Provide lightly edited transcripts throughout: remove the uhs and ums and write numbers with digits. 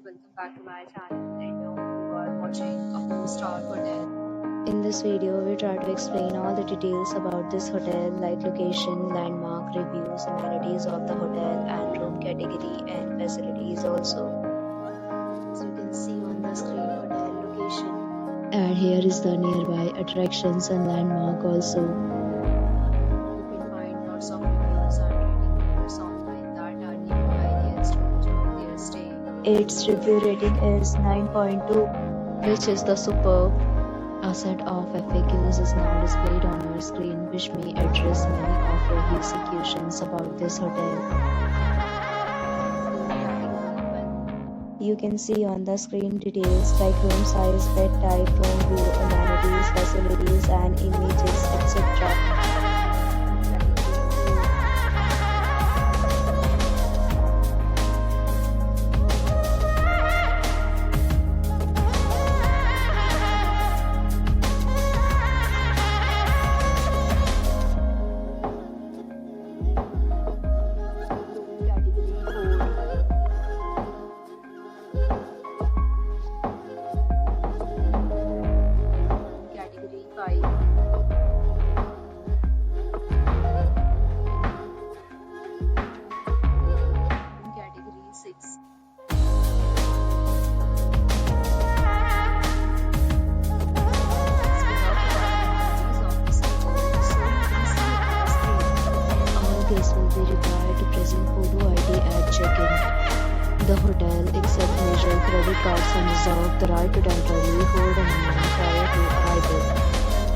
welcome back to my channel. And now you are watching a 4-star hotel. In this video, we try to explain all the details about this hotel like location, landmark, reviews, amenities of the hotel and room category and facilities also. As you can see on the screen, hotel location. And here is the nearby attractions and landmark also. You can find lots of reviews and rating numbers online that are given by guests to enjoy their stay. Its review rating is 9.2, which is the superb. A set of FAQs is now displayed on your screen, which may address many of your questions about this hotel. You can see on the screen details like room size, bed type, room view, amenities, facilities, and images, etc. Category 5. Category 6. All guests will be required to present photo ID at check-in. The hotel accepts major credit cards and reserves the right to temporarily hold an amount prior to arrival. The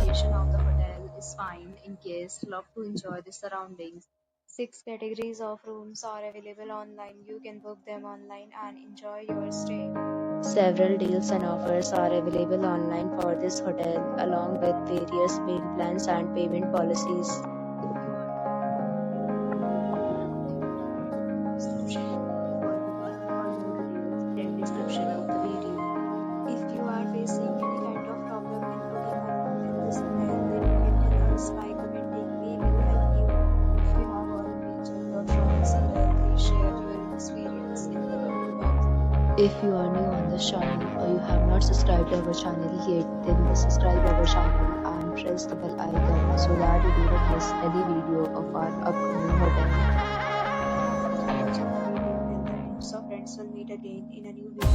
location of the hotel is fine in case love to enjoy the surroundings. 6 categories of rooms are available online. You can book them online and enjoy your stay. Several deals and offers are available online for this hotel, along with various meal plans and payment policies. Description of the video. If you are facing any kind of problem in booking a room in this hotel, then you can tell us by commenting. We will help you. If you have already checked out from this hotel, please share your experience in the comment box. If you are new on this channel or you have not subscribed to our channel yet, then please subscribe our channel and press the bell icon so that you do not miss any video of our upcoming hotel. So friends, will meet again in a new video.